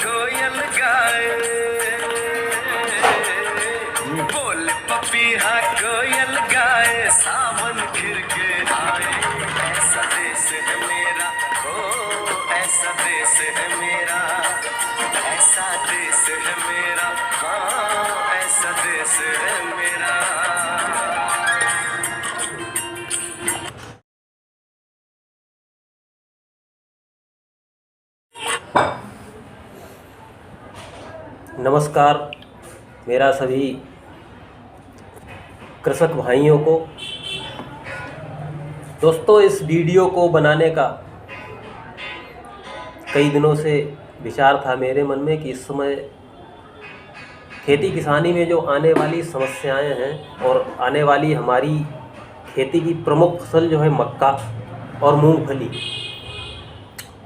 कोयल गाए, बोल पपीहा कोयल गाए, सावन घिर के आए। ऐसा देश है मेरा, ओ ऐसा देश है मेरा, ऐसा देश है मेरा, हाँ ऐसा देश है मेरा। नमस्कार मेरा सभी कृषक भाइयों को। दोस्तों, इस वीडियो को बनाने का कई दिनों से विचार था मेरे मन में कि इस समय खेती किसानी में जो आने वाली समस्याएं हैं और आने वाली हमारी खेती की प्रमुख फसल जो है मक्का और मूंगफली,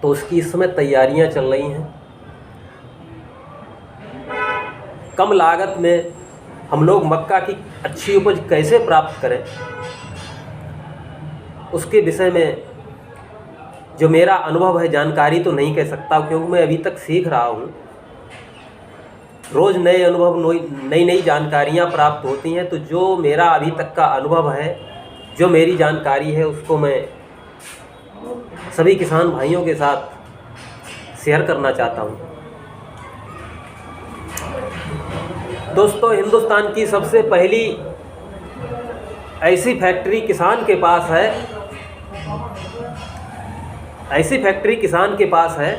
तो उसकी इस समय तैयारियां चल रही हैं। कम लागत में हम लोग मक्का की अच्छी उपज कैसे प्राप्त करें, उसके विषय में जो मेरा अनुभव है, जानकारी तो नहीं कह सकता क्योंकि मैं अभी तक सीख रहा हूँ। रोज़ नए अनुभव, नई नई जानकारियाँ प्राप्त होती हैं। तो जो मेरा अभी तक का अनुभव है, जो मेरी जानकारी है, उसको मैं सभी किसान भाइयों के साथ शेयर करना चाहता हूँ। दोस्तों, हिंदुस्तान की सबसे पहली ऐसी फैक्ट्री किसान के पास है, ऐसी फैक्ट्री किसान के पास है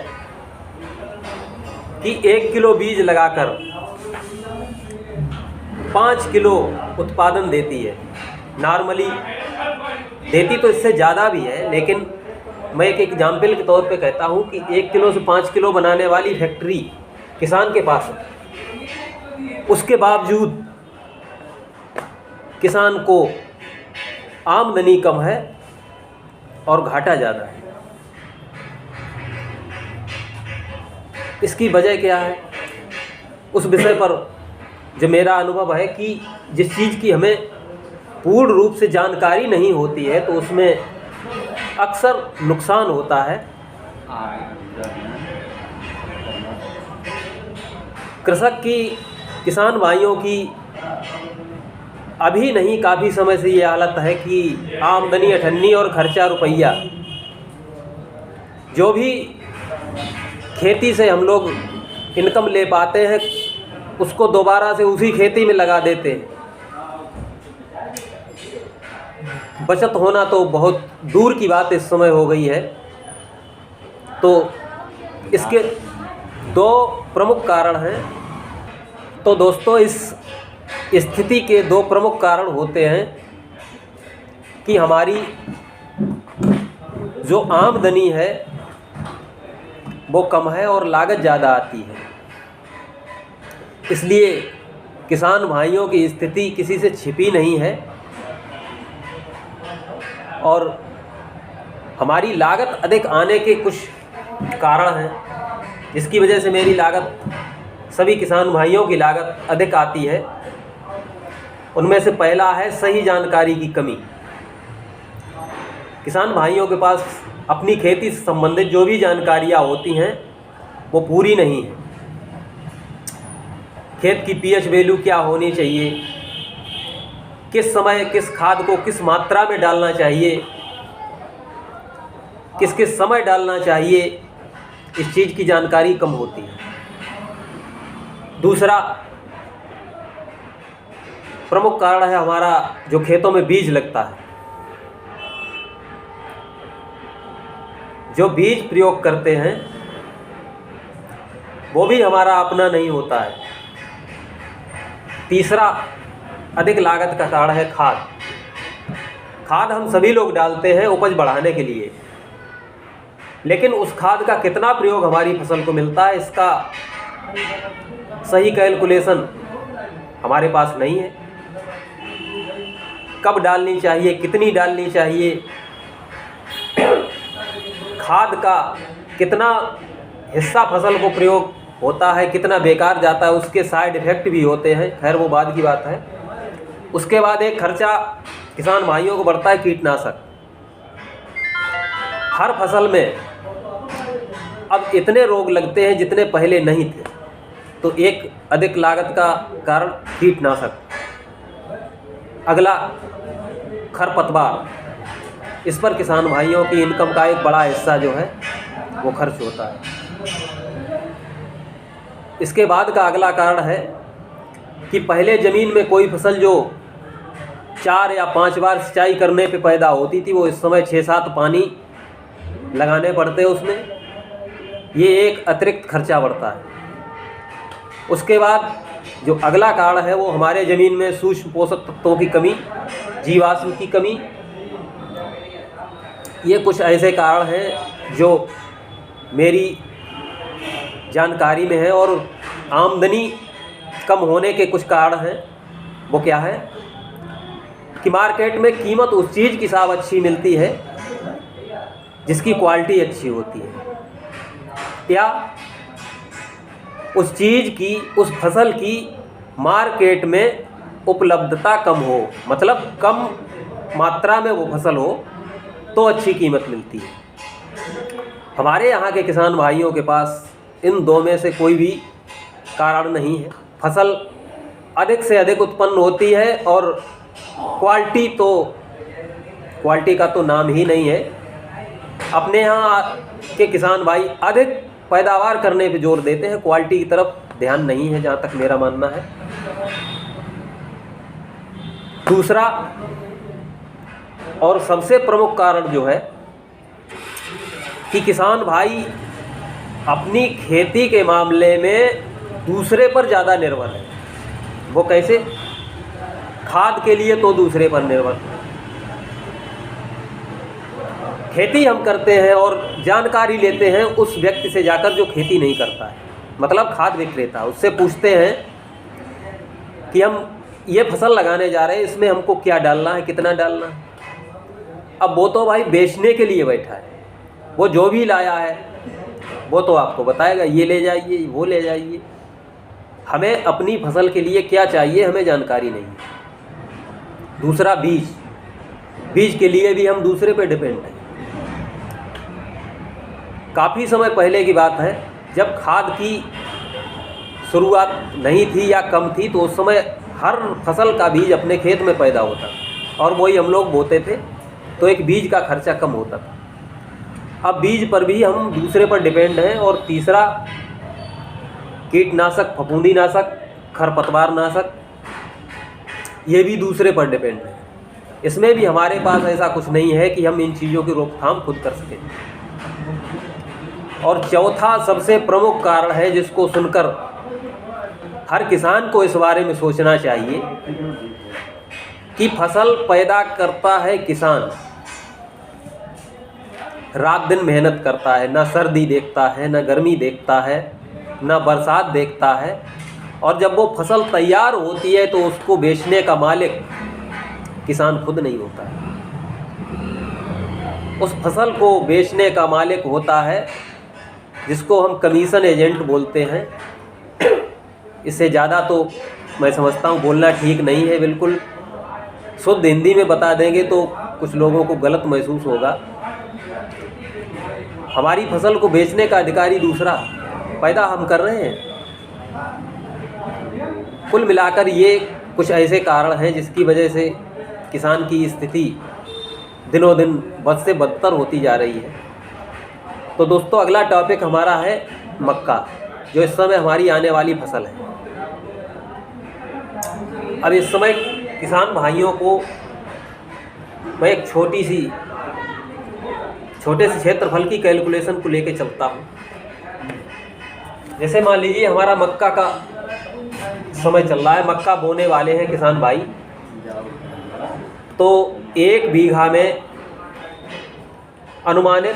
कि 1 किलो बीज लगाकर 5 किलो उत्पादन देती है। नॉर्मली देती तो इससे ज़्यादा भी है, लेकिन मैं एक एग्जाम्पल के तौर पे कहता हूँ कि 1 किलो से 5 किलो बनाने वाली फैक्ट्री किसान के पास है। उसके बावजूद किसान को आमदनी कम है और घाटा ज़्यादा है। इसकी वजह क्या है? उस विषय पर जो मेरा अनुभव है कि जिस चीज़ की हमें पूर्ण रूप से जानकारी नहीं होती है तो उसमें अक्सर नुकसान होता है। किसान भाइयों की अभी नहीं, काफ़ी समय से ये हालत है कि आमदनी अठन्नी और खर्चा रुपया। जो भी खेती से हम लोग इनकम ले पाते हैं उसको दोबारा से उसी खेती में लगा देते हैं। बचत होना तो बहुत दूर की बात इस समय हो गई है। तो इसके 2 प्रमुख कारण हैं। तो दोस्तों, इस स्थिति के 2 प्रमुख कारण होते हैं कि हमारी जो आमदनी है वो कम है और लागत ज़्यादा आती है। इसलिए किसान भाइयों की स्थिति किसी से छिपी नहीं है और हमारी लागत अधिक आने के कुछ कारण हैं, जिसकी वजह से मेरी लागत, सभी किसान भाइयों की लागत अधिक आती है। उनमें से पहला है सही जानकारी की कमी। किसान भाइयों के पास अपनी खेती से संबंधित जो भी जानकारियाँ होती हैं वो पूरी नहीं है। खेत की पीएच वैल्यू क्या होनी चाहिए, किस समय किस खाद को किस मात्रा में डालना चाहिए, किस किस समय डालना चाहिए, इस चीज़ की जानकारी कम होती है। दूसरा प्रमुख कारण है हमारा जो खेतों में बीज लगता है। जो बीज प्रयोग करते हैं वो भी हमारा अपना नहीं होता है। तीसरा अधिक लागत का कारण है खाद। खाद हम सभी लोग डालते हैं उपज बढ़ाने के लिए, लेकिन उस खाद का कितना प्रयोग हमारी फसल को मिलता है, इसका सही कैलकुलेशन हमारे पास नहीं है। कब डालनी चाहिए, कितनी डालनी चाहिए, खाद का कितना हिस्सा फसल को प्रयोग होता है, कितना बेकार जाता है, उसके साइड इफ़ेक्ट भी होते हैं। खैर वो बाद की बात है। उसके बाद एक खर्चा किसान भाइयों को बढ़ता है कीटनाशक। हर फसल में अब इतने रोग लगते हैं जितने पहले नहीं थे। तो एक अधिक लागत का कारण कीटनाशक। अगला खरपतवार, इस पर किसान भाइयों की इनकम का एक बड़ा हिस्सा जो है वो खर्च होता है। इसके बाद का अगला कारण है कि पहले ज़मीन में कोई फसल जो 4 या 5 बार सिंचाई करने पे पैदा होती थी, वो इस समय 6-7 पानी लगाने पड़ते हैं उसमें। ये एक अतिरिक्त खर्चा बढ़ता है। उसके बाद जो अगला कारण है वो हमारे ज़मीन में सूक्ष्म पोषक तत्वों की कमी, जीवाश्म की कमी। ये कुछ ऐसे कारण हैं जो मेरी जानकारी में है। और आमदनी कम होने के कुछ कारण हैं। वो क्या है कि मार्केट में कीमत उस चीज़ की साब अच्छी मिलती है जिसकी क्वालिटी अच्छी होती है, या उस चीज़ की, उस फसल की मार्केट में उपलब्धता कम हो, मतलब कम मात्रा में वो फसल हो तो अच्छी कीमत मिलती है। हमारे यहाँ के किसान भाइयों के पास इन दो में से कोई भी कारण नहीं है। फसल अधिक से अधिक उत्पन्न होती है और क्वालिटी का तो नाम ही नहीं है। अपने यहाँ के किसान भाई अधिक पैदावार करने पे जोर देते हैं, क्वालिटी की तरफ ध्यान नहीं है, जहाँ तक मेरा मानना है। दूसरा और सबसे प्रमुख कारण जो है कि किसान भाई अपनी खेती के मामले में दूसरे पर ज़्यादा निर्भर है। वो कैसे? खाद के लिए तो दूसरे पर निर्भर है। खेती हम करते हैं और जानकारी लेते हैं उस व्यक्ति से जाकर जो खेती नहीं करता है, मतलब खाद विक्रेता। उससे पूछते हैं कि हम ये फसल लगाने जा रहे हैं, इसमें हमको क्या डालना है, कितना डालना है। अब वो तो भाई बेचने के लिए बैठा है, वो जो भी लाया है वो तो आपको बताएगा, ये ले जाइए, वो ले जाइए। हमें अपनी फसल के लिए क्या चाहिए हमें जानकारी नहीं है। दूसरा बीज के लिए भी हम दूसरे पे डिपेंड हैं। काफ़ी समय पहले की बात है, जब खाद की शुरुआत नहीं थी या कम थी, तो उस समय हर फसल का बीज अपने खेत में पैदा होता था और वही हम लोग बोते थे, तो एक बीज का खर्चा कम होता था। अब बीज पर भी हम दूसरे पर डिपेंड हैं। और तीसरा कीटनाशक, फफूंदीनाशक, खरपतवार नाशक, ये भी दूसरे पर डिपेंड है। इसमें भी हमारे पास ऐसा कुछ नहीं है कि हम इन चीज़ों की रोकथाम खुद कर सकें। और चौथा सबसे प्रमुख कारण है जिसको सुनकर हर किसान को इस बारे में सोचना चाहिए कि फसल पैदा करता है किसान, रात दिन मेहनत करता है, ना सर्दी देखता है, ना गर्मी देखता है, ना बरसात देखता है। और जब वो फसल तैयार होती है तो उसको बेचने का मालिक किसान खुद नहीं होता है। उस फसल को बेचने का मालिक होता है जिसको हम कमीशन एजेंट बोलते हैं। इससे ज़्यादा तो मैं समझता हूँ बोलना ठीक नहीं है। बिल्कुल शुद्ध हिंदी में बता देंगे तो कुछ लोगों को गलत महसूस होगा। हमारी फसल को बेचने का अधिकारी दूसरा, पैदा हम कर रहे हैं। कुल मिलाकर ये कुछ ऐसे कारण हैं जिसकी वजह से किसान की स्थिति दिनों दिन बद से बदतर होती जा रही है। तो दोस्तों, अगला टॉपिक हमारा है मक्का, जो इस समय हमारी आने वाली फसल है। अब इस समय किसान भाइयों को मैं एक छोटे से क्षेत्रफल की कैलकुलेशन को लेके चलता हूँ। जैसे मान लीजिए हमारा मक्का का समय चल रहा है, मक्का बोने वाले हैं किसान भाई, तो 1 बीघा में अनुमानित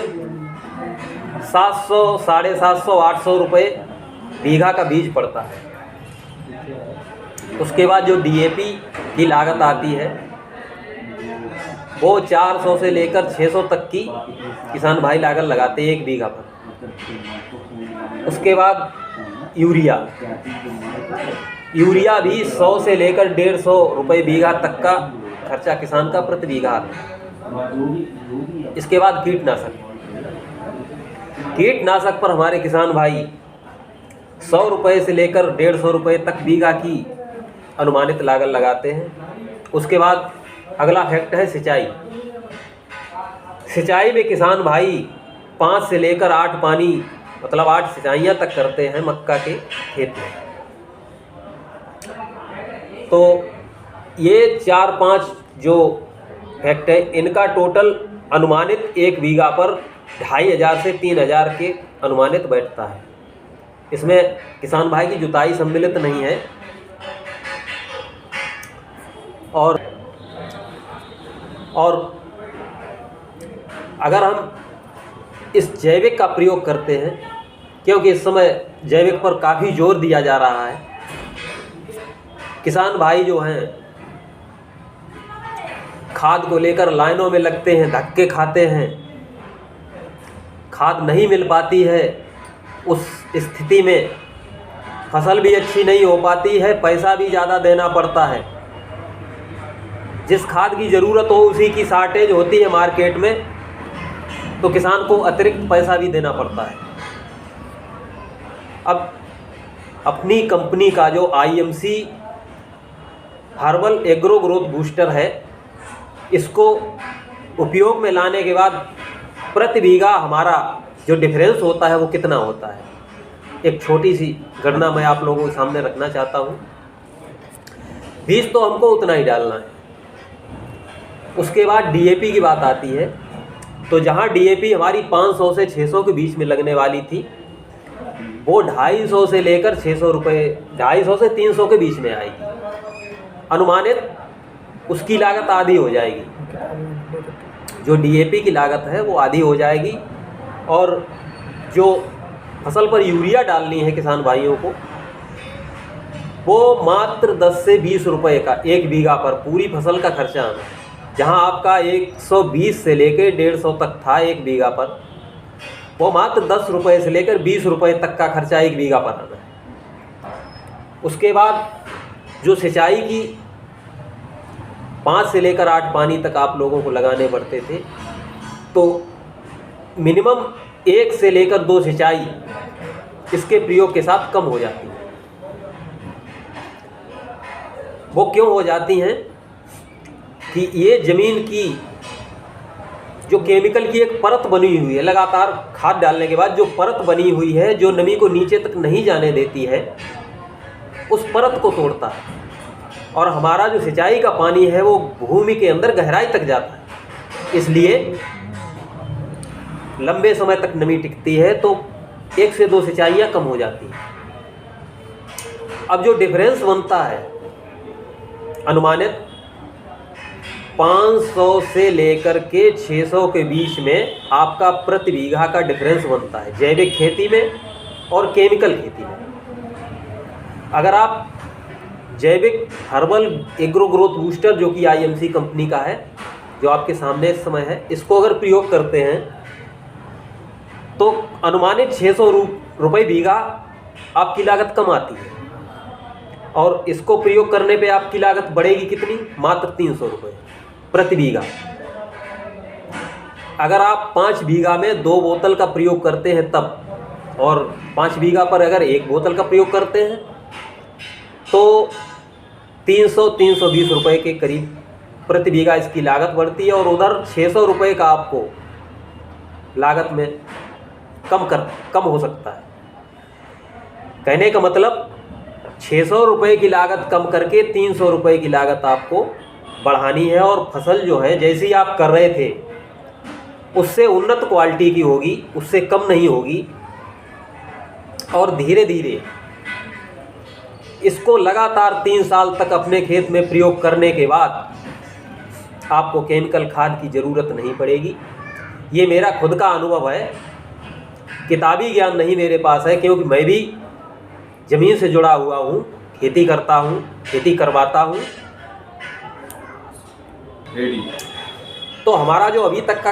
700, 750, 800 रुपये बीघा का बीज पड़ता है। उसके बाद जो DAP की लागत आती है वो 400 से लेकर 600 तक की किसान भाई लागत लगाते हैं 1 बीघा पर। उसके बाद यूरिया भी 100 से लेकर 150 रुपये बीघा तक का खर्चा किसान का प्रति बीघा आता है। इसके बाद कीटनाशक, कीटनाशक पर हमारे किसान भाई 100 रुपये से लेकर 150 रुपये तक बीघा की अनुमानित लागत लगाते हैं। उसके बाद अगला फैक्ट है सिंचाई। सिंचाई में किसान भाई 5 से लेकर 8 पानी मतलब 8 सिंचाइयाँ तक करते हैं मक्का के खेत में। तो ये 4-5 जो फैक्ट है, इनका टोटल अनुमानित एक बीघा पर 2500 से 3000 के अनुमानित बैठता है। इसमें किसान भाई की जुताई सम्मिलित नहीं है। और अगर हम इस जैविक का प्रयोग करते हैं, क्योंकि इस समय जैविक पर काफ़ी जोर दिया जा रहा है, किसान भाई जो हैं खाद को लेकर लाइनों में लगते हैं, धक्के खाते हैं, खाद नहीं मिल पाती है। उस स्थिति में फसल भी अच्छी नहीं हो पाती है, पैसा भी ज़्यादा देना पड़ता है। जिस खाद की ज़रूरत हो उसी की शॉर्टेज होती है मार्केट में, तो किसान को अतिरिक्त पैसा भी देना पड़ता है। अब अपनी कंपनी का जो IMC herbal agro growth booster है, इसको उपयोग में लाने के बाद प्रति बीघा हमारा जो डिफरेंस होता है वो कितना होता है, एक छोटी सी गणना मैं आप लोगों के सामने रखना चाहता हूँ। बीज तो हमको उतना ही डालना है। उसके बाद DAP की बात आती है। तो जहाँ DAP हमारी 500 से 600 के बीच में लगने वाली थी, वो 250 से लेकर 600 रुपये, 250 से 300 के बीच में आएगी। अनुमानित उसकी लागत आधी हो जाएगी। जो DAP की लागत है वो आधी हो जाएगी। और जो फसल पर यूरिया डालनी है किसान भाइयों को, वो मात्र 10 से 20 रुपये का एक बीघा पर पूरी फसल का खर्चा आना है। जहां आपका 120 से लेकर 150 तक था एक बीघा पर, वो मात्र 10 रुपये से लेकर 20 रुपये तक का खर्चा एक बीघा पर आना है। उसके बाद जो सिंचाई की 5 से लेकर 8 पानी तक आप लोगों को लगाने पड़ते थे, तो मिनिमम 1 से लेकर 2 सिंचाई इसके प्रयोग के साथ कम हो जाती है। वो क्यों हो जाती हैं कि ये ज़मीन की जो केमिकल की एक परत बनी हुई है, लगातार खाद डालने के बाद जो परत बनी हुई है, जो नमी को नीचे तक नहीं जाने देती है, उस परत को तोड़ता है। और हमारा जो सिंचाई का पानी है वो भूमि के अंदर गहराई तक जाता है, इसलिए लंबे समय तक नमी टिकती है। तो 1 से 2 सिंचाइयाँ कम हो जाती हैं। अब जो डिफरेंस बनता है अनुमानित 500 से लेकर के 600 के बीच में आपका प्रति बीघा का डिफरेंस बनता है जैविक खेती में और केमिकल खेती में। अगर आप जैविक हर्बल एग्रो ग्रोथ बूस्टर जो कि IMC कंपनी का है, जो आपके सामने इस समय है, इसको अगर प्रयोग करते हैं तो अनुमानित 600 रुपये बीघा आपकी लागत कम आती है। और इसको प्रयोग करने पे आपकी लागत बढ़ेगी कितनी? मात्र 300 रुपये प्रति बीघा। अगर आप 5 बीघा में 2 बोतल का प्रयोग करते हैं तब, और 5 बीघा पर अगर 1 बोतल का प्रयोग करते हैं तो 300-320 रुपये के करीब प्रति बीघा इसकी लागत बढ़ती है। और उधर 600 रुपये का आपको लागत में कम हो सकता है। कहने का मतलब 600 रुपये की लागत कम करके 300 रुपये की लागत आपको बढ़ानी है। और फसल जो है जैसी आप कर रहे थे उससे उन्नत क्वालिटी की होगी, उससे कम नहीं होगी। और धीरे धीरे इसको लगातार 3 साल तक अपने खेत में प्रयोग करने के बाद आपको केमिकल खाद की ज़रूरत नहीं पड़ेगी। ये मेरा खुद का अनुभव है, किताबी ज्ञान नहीं मेरे पास है, क्योंकि मैं भी ज़मीन से जुड़ा हुआ हूँ, खेती करता हूँ, खेती करवाता हूँ। तो हमारा जो अभी तक का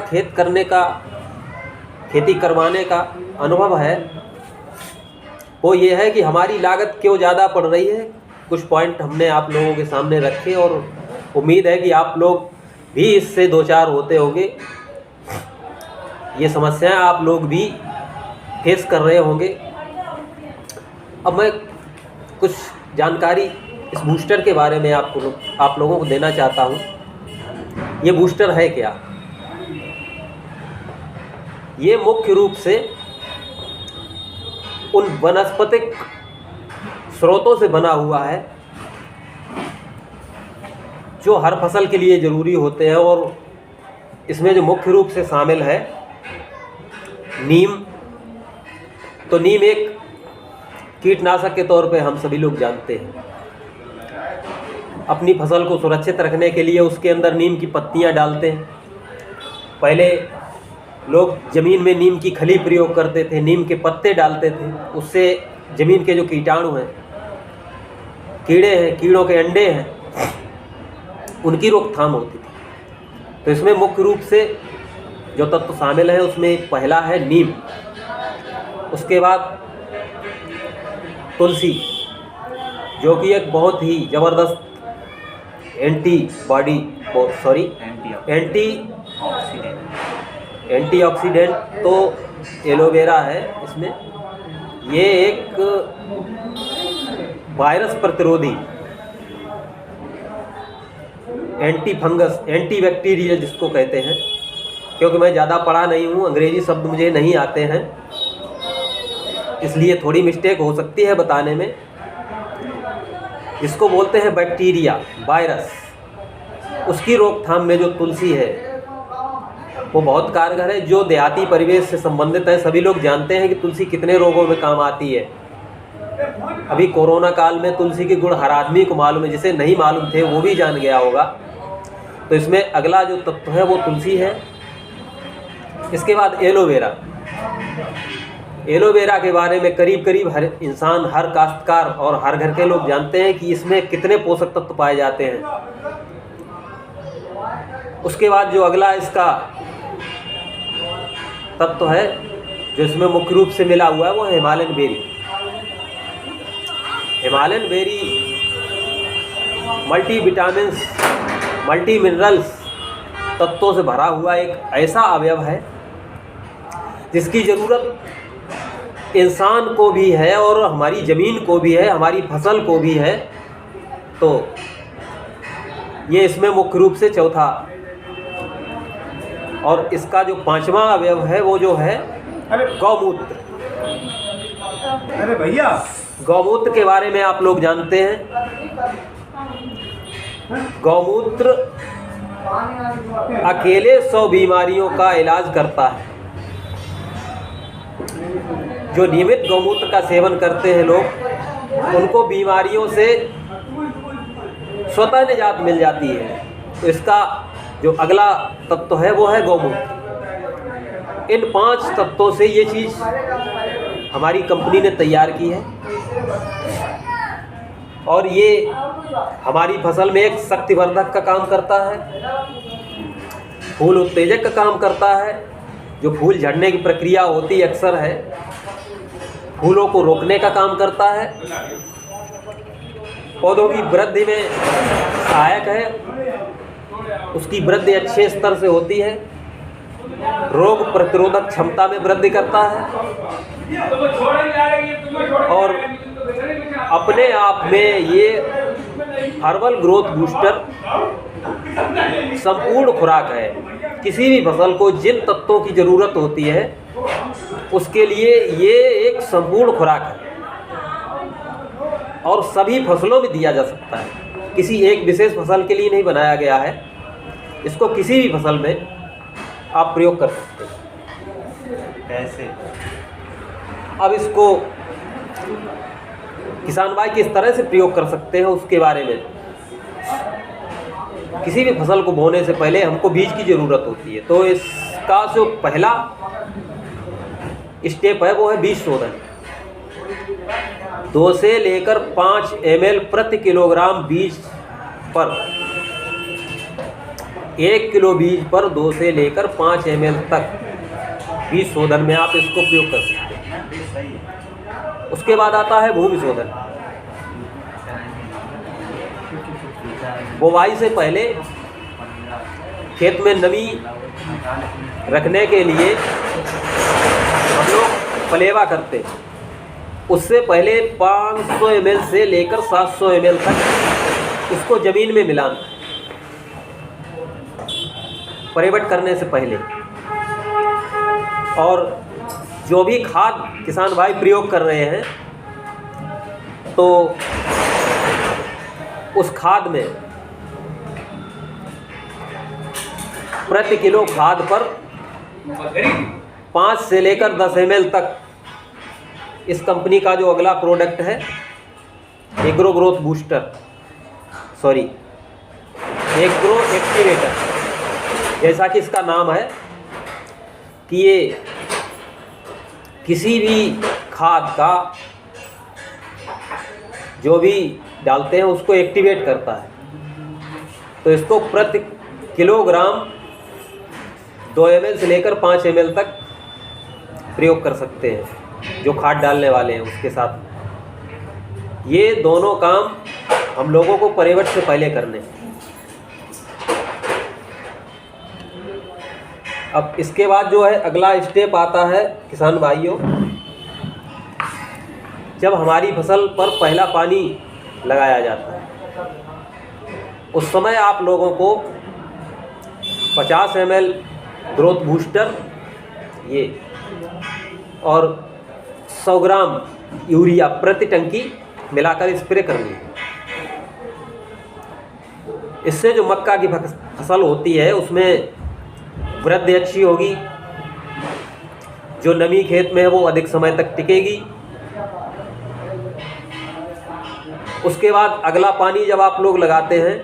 खेती करवाने का अनुभव है वो ये है कि हमारी लागत क्यों ज़्यादा पड़ रही है। कुछ पॉइंट हमने आप लोगों के सामने रखे और उम्मीद है कि आप लोग भी इससे 2-4 होते होंगे। ये समस्याएं आप लोग भी फेस कर रहे होंगे। अब मैं कुछ जानकारी इस बूस्टर के बारे में आप लोगों को देना चाहता हूँ। ये बूस्टर है क्या? ये मुख्य रूप से उन वनस्पतिक स्रोतों से बना हुआ है जो हर फसल के लिए ज़रूरी होते हैं, और इसमें जो मुख्य रूप से शामिल है नीम। तो नीम एक कीटनाशक के तौर पे हम सभी लोग जानते हैं। अपनी फसल को सुरक्षित रखने के लिए उसके अंदर नीम की पत्तियां डालते हैं। पहले लोग ज़मीन में नीम की खली प्रयोग करते थे, नीम के पत्ते डालते थे, उससे ज़मीन के जो कीटाणु हैं, कीड़े हैं, कीड़ों के अंडे हैं, उनकी रोकथाम होती थी। तो इसमें मुख्य रूप से जो तत्व शामिल है उसमें पहला है नीम, उसके बाद तुलसी, जो कि एक बहुत ही ज़बरदस्त एंटीऑक्सीडेंट तो एलोवेरा है इसमें। ये एक वायरस प्रतिरोधी, एंटी फंगस, एंटी बैक्टीरियल जिसको कहते हैं। क्योंकि मैं ज़्यादा पढ़ा नहीं हूँ, अंग्रेजी शब्द मुझे नहीं आते हैं, इसलिए थोड़ी मिस्टेक हो सकती है बताने में। जिसको बोलते हैं बैक्टीरिया, वायरस, उसकी रोकथाम में जो तुलसी है वो बहुत कारगर है। जो देहाती परिवेश से संबंधित है, सभी लोग जानते हैं कि तुलसी कितने रोगों में काम आती है। अभी कोरोना काल में तुलसी के गुण हर आदमी को मालूम है, जिसे नहीं मालूम थे वो भी जान गया होगा। तो इसमें अगला जो तत्व है वो तुलसी है। इसके बाद एलोवेरा। एलोवेरा के बारे में करीब करीब हर इंसान, हर काश्तकार और हर घर के लोग जानते हैं कि इसमें कितने पोषक तत्व पाए जाते हैं। उसके बाद जो अगला इसका तत्व है जो इसमें मुख्य रूप से मिला हुआ है वो है Himalayan berry. Himalayan berry multi vitamins, multi minerals तत्वों से भरा हुआ एक ऐसा अवयव है जिसकी ज़रूरत इंसान को भी है और हमारी ज़मीन को भी है, हमारी फसल को भी है। तो ये इसमें मुख्य रूप से चौथा, और इसका जो पांचवा अवयव है वो जो है गौमूत्र। अरे भैया, गौमूत्र के बारे में आप लोग जानते हैं। गौमूत्र अकेले 100 बीमारियों का इलाज करता है। जो नियमित गौमूत्र का सेवन करते हैं लोग, उनको बीमारियों से स्वतः निजात मिल जाती है। तो इसका जो अगला तत्व है वो है गौमूत्र। इन 5 तत्वों से ये चीज़ हमारी कंपनी ने तैयार की है, और ये हमारी फसल में एक शक्तिवर्धक का काम करता है, फूल उत्तेजक का काम करता है। जो फूल झड़ने की प्रक्रिया होती अक्सर है, फूलों को रोकने का काम करता है। पौधों की वृद्धि में सहायक है, उसकी वृद्धि अच्छे स्तर से होती है। रोग प्रतिरोधक क्षमता में वृद्धि करता है, और अपने आप में ये हर्बल ग्रोथ बूस्टर संपूर्ण खुराक है। किसी भी फसल को जिन तत्वों की ज़रूरत होती है उसके लिए ये एक संपूर्ण खुराक है, और सभी फसलों में दिया जा सकता है। किसी एक विशेष फसल के लिए नहीं बनाया गया है, इसको किसी भी फसल में आप प्रयोग कर सकते हैं। ऐसे अब इसको किसान भाई किस तरह से प्रयोग कर सकते हैं उसके बारे में। किसी भी फसल को बोने से पहले हमको बीज की ज़रूरत होती है, तो इसका जो पहला स्टेप है वो है बीज शोधन। 2 से लेकर 5 ml प्रति किलोग्राम बीज पर, 1 किलो बीज पर 2 से लेकर 5 ml तक बीज शोधन में आप इसको प्रयोग कर सकते हैं। उसके बाद आता है भूमि शोधन। बुवाई से पहले खेत में नमी रखने के लिए हम लोग पलेवा करते, उससे पहले 500 ml से लेकर 700 ml तक उसको ज़मीन में मिलाना, परेवट करने से पहले। और जो भी खाद किसान भाई प्रयोग कर रहे हैं, तो उस खाद में प्रति किलो खाद पर 5 से लेकर 10 ml तक इस कंपनी का जो अगला प्रोडक्ट है agro growth booster, agro activator, जैसा कि इसका नाम है, कि ये किसी भी खाद का जो भी डालते हैं उसको एक्टिवेट करता है। तो इसको प्रति किलोग्राम 2 ml से लेकर 5 ml तक प्रयोग कर सकते हैं जो खाद डालने वाले हैं उसके साथ। ये दोनों काम हम लोगों को परेवट से पहले करने हैं। अब इसके बाद जो है अगला स्टेप आता है किसान भाइयों, जब हमारी फसल पर पहला पानी लगाया जाता है, उस समय आप लोगों को 50 ml ग्रोथ बूस्टर ये और 100 ग्राम यूरिया प्रति टंकी मिलाकर स्प्रे करनी है। इससे जो मक्का की फसल होती है उसमें वृद्धि अच्छी होगी, जो नमी खेत में है वो अधिक समय तक टिकेगी। उसके बाद अगला पानी जब आप लोग लगाते हैं,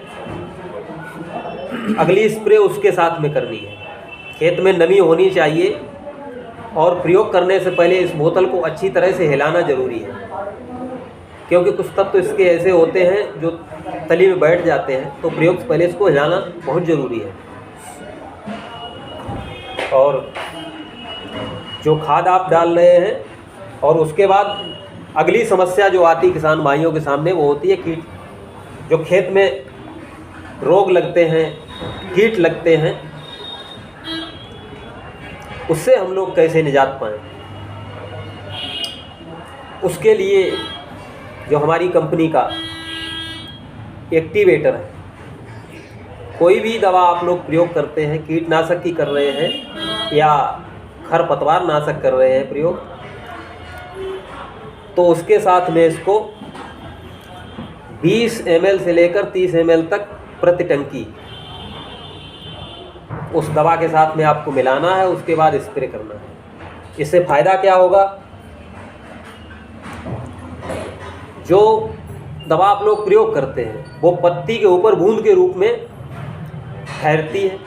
अगली स्प्रे उसके साथ में करनी है। खेत में नमी होनी चाहिए और प्रयोग करने से पहले इस बोतल को अच्छी तरह से हिलाना ज़रूरी है, क्योंकि कुछ तत्व इसके ऐसे होते हैं जो तली में बैठ जाते हैं। तो प्रयोग से पहले इसको हिलाना बहुत ज़रूरी है। और जो खाद आप डाल रहे हैं, और उसके बाद अगली समस्या जो आती किसान भाइयों के सामने वो होती है कीट। जो खेत में रोग लगते हैं, कीट लगते हैं, उससे हम लोग कैसे निजात पाएँ। उसके लिए जो हमारी कंपनी का एक्टिवेटर है, कोई भी दवा आप लोग प्रयोग करते हैं, कीटनाशक की कर रहे हैं या खरपतवार नाशक कर रहे हैं प्रयोग, तो उसके साथ में इसको 20 ml से लेकर 30 ml तक प्रति टंकी उस दवा के साथ में आपको मिलाना है। उसके बाद स्प्रे करना है। इससे फ़ायदा क्या होगा, जो दवा आप लोग प्रयोग करते हैं वो पत्ती के ऊपर बूंद के रूप में ठहरती है,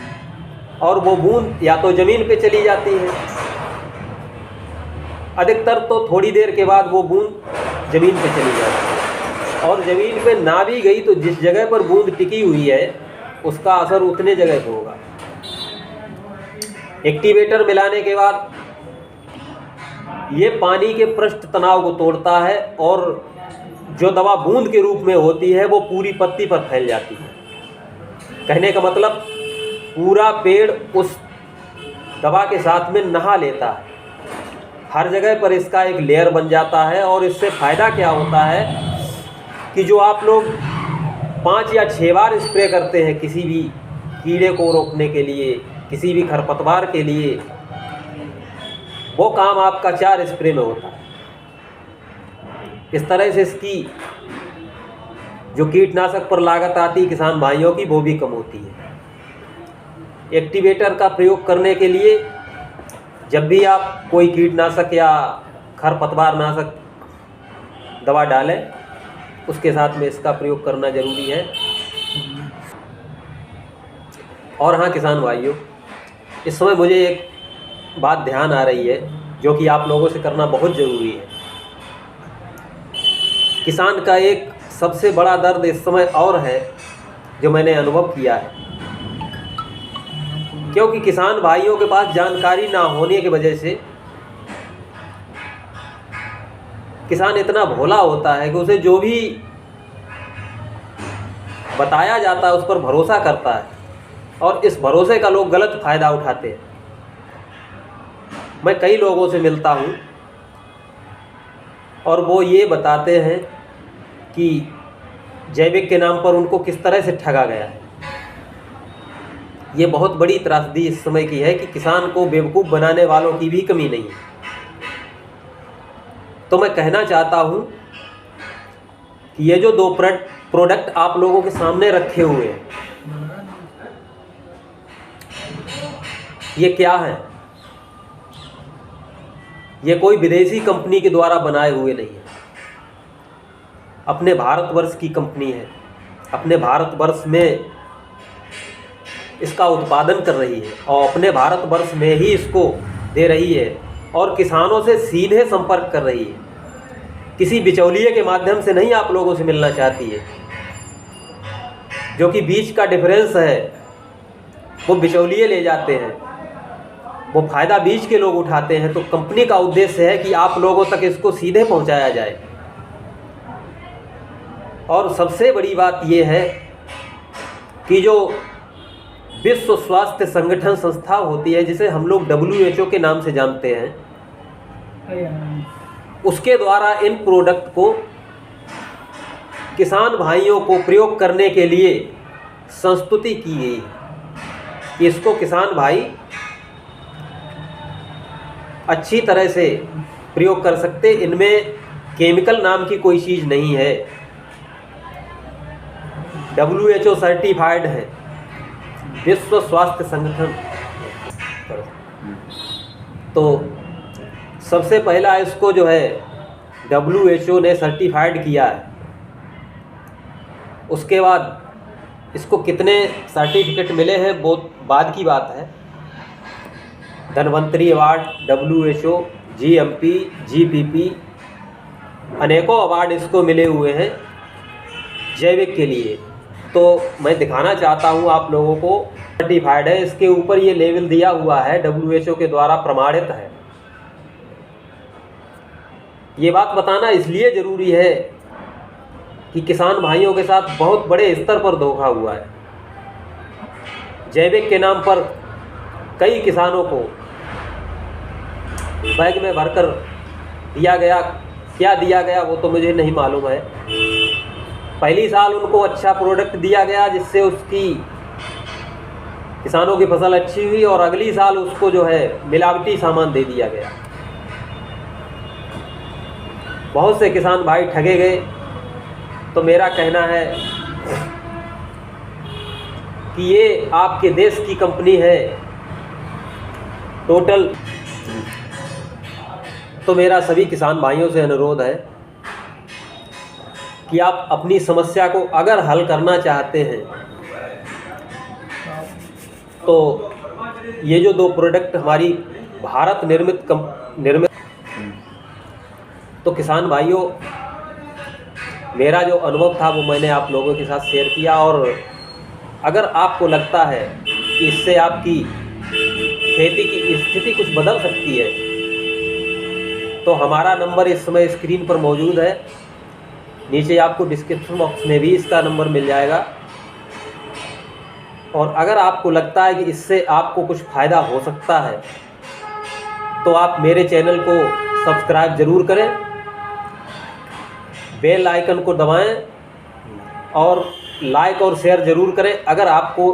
और वो बूंद या तो ज़मीन पे चली जाती है, अधिकतर तो थोड़ी देर के बाद वो बूंद ज़मीन पे चली जाती है। और ज़मीन पे ना भी गई तो जिस जगह पर बूंद टिकी हुई है उसका असर उतने जगह पे होगा। एक्टिवेटर मिलाने के बाद ये पानी के पृष्ठ तनाव को तोड़ता है, और जो दवा बूंद के रूप में होती है वो पूरी पत्ती पर फैल जाती है। कहने का मतलब पूरा पेड़ उस दवा के साथ में नहा लेता है, हर जगह पर इसका एक लेयर बन जाता है। और इससे फ़ायदा क्या होता है कि जो आप लोग 5 या 6 बार स्प्रे करते हैं किसी भी कीड़े को रोकने के लिए, किसी भी खरपतवार के लिए, वो काम आपका 4 स्प्रे में होता है। इस तरह से इसकी जो कीटनाशक पर लागत आती है किसान भाइयों की, वो भी कम होती है। एक्टिवेटर का प्रयोग करने के लिए जब भी आप कोई कीटनाशक या खरपतवार नाशक दवा डालें, उसके साथ में इसका प्रयोग करना ज़रूरी है। और हाँ किसान भाइयों, इस समय मुझे एक बात ध्यान आ रही है जो कि आप लोगों से करना बहुत ज़रूरी है। किसान का एक सबसे बड़ा दर्द इस समय और है जो मैंने अनुभव किया है, क्योंकि किसान भाइयों के पास जानकारी ना होने की वजह से किसान इतना भोला होता है कि उसे जो भी बताया जाता है उस पर भरोसा करता है, और इस भरोसे का लोग गलत फ़ायदा उठाते हैं। मैं कई लोगों से मिलता हूँ और वो ये बताते हैं कि जैविक के नाम पर उनको किस तरह से ठगा गया है। ये बहुत बड़ी त्रासदी इस समय की है कि किसान को बेवकूफ़ बनाने वालों की भी कमी नहीं है। तो मैं कहना चाहता हूँ कि ये जो दो प्रोडक्ट आप लोगों के सामने रखे हुए हैं, ये क्या है? ये कोई विदेशी कंपनी के द्वारा बनाए हुए नहीं है, अपने भारतवर्ष की कंपनी है। अपने भारतवर्ष में इसका उत्पादन कर रही है और अपने भारतवर्ष में ही इसको दे रही है और किसानों से सीधे संपर्क कर रही है। किसी बिचौलिए के माध्यम से नहीं आप लोगों से मिलना चाहती है। जो कि बीच का डिफरेंस है वो बिचौलिए ले जाते हैं, वो फ़ायदा बीच के लोग उठाते हैं। तो कंपनी का उद्देश्य है कि आप लोगों तक इसको सीधे पहुंचाया जाए। और सबसे बड़ी बात ये है कि जो विश्व स्वास्थ्य संगठन संस्था होती है, जिसे हम लोग WHO के नाम से जानते हैं, उसके द्वारा इन प्रोडक्ट को किसान भाइयों को प्रयोग करने के लिए संस्तुति की गई है। इसको किसान भाई अच्छी तरह से प्रयोग कर सकते। इनमें केमिकल नाम की कोई चीज़ नहीं है, WHO सर्टिफाइड है, विश्व स्वास्थ्य संगठन। तो सबसे पहला इसको जो है WHO ने सर्टिफाइड किया है। उसके बाद इसको कितने सर्टिफिकेट मिले हैं वो बाद की बात है। Dhanvantari award, WHO, GMP, GPP, अनेकों अवार्ड इसको मिले हुए हैं जैविक के लिए। तो मैं दिखाना चाहता हूँ आप लोगों को, सर्टिफाइड है। इसके ऊपर ये लेवल दिया हुआ है, WHO के द्वारा प्रमाणित है। ये बात बताना इसलिए ज़रूरी है कि किसान भाइयों के साथ बहुत बड़े स्तर पर धोखा हुआ है। जैविक के नाम पर कई किसानों को बैग में भरकर दिया गया। क्या दिया गया वो तो मुझे नहीं मालूम है। पहली साल उनको अच्छा प्रोडक्ट दिया गया जिससे उसकी किसानों की फसल अच्छी हुई, और अगली साल उसको जो है मिलावटी सामान दे दिया गया। बहुत से किसान भाई ठगे गए। तो मेरा कहना है कि ये आपके देश की कंपनी है टोटल। तो मेरा सभी किसान भाइयों से अनुरोध है कि आप अपनी समस्या को अगर हल करना चाहते हैं तो ये जो दो प्रोडक्ट हमारी भारत निर्मित तो किसान भाइयों, मेरा जो अनुभव था वो मैंने आप लोगों के साथ शेयर किया। और अगर आपको लगता है कि इससे आपकी खेती की स्थिति कुछ बदल सकती है तो हमारा नंबर इस समय स्क्रीन पर मौजूद है। नीचे आपको डिस्क्रिप्शन बॉक्स में भी इसका नंबर मिल जाएगा। और अगर आपको लगता है कि इससे आपको कुछ फ़ायदा हो सकता है तो आप मेरे चैनल को सब्सक्राइब ज़रूर करें, बेल आइकन को दबाएं और लाइक और शेयर ज़रूर करें। अगर आपको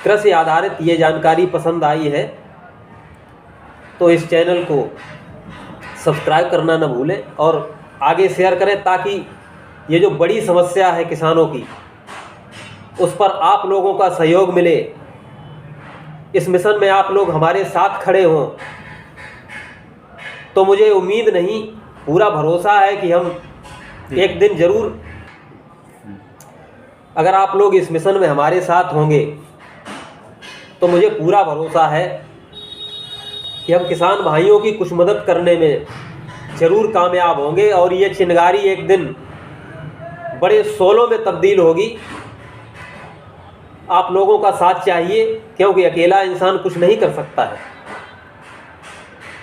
कृषि आधारित ये जानकारी पसंद आई है तो इस चैनल को सब्सक्राइब करना न भूलें और आगे शेयर करें, ताकि ये जो बड़ी समस्या है किसानों की उस पर आप लोगों का सहयोग मिले। इस मिशन में आप लोग हमारे साथ खड़े हों तो मुझे उम्मीद नहीं, पूरा भरोसा है कि हम एक दिन ज़रूर, अगर आप लोग इस मिशन में हमारे साथ होंगे तो मुझे पूरा भरोसा है कि हम किसान भाइयों की कुछ मदद करने में ज़रूर कामयाब होंगे और ये चिंगारी एक दिन बड़े शोलों में तब्दील होगी। आप लोगों का साथ चाहिए, क्योंकि अकेला इंसान कुछ नहीं कर सकता है।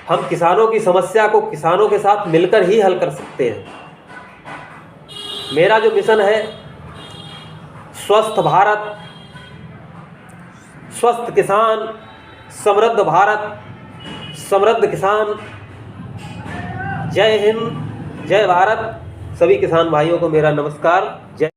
हम किसानों की समस्या को किसानों के साथ मिलकर ही हल कर सकते हैं। मेरा जो मिशन है, स्वस्थ भारत, स्वस्थ किसान, समृद्ध भारत, समृद्ध किसान। जय हिंद, जय भारत। सभी किसान भाइयों को मेरा नमस्कार। जय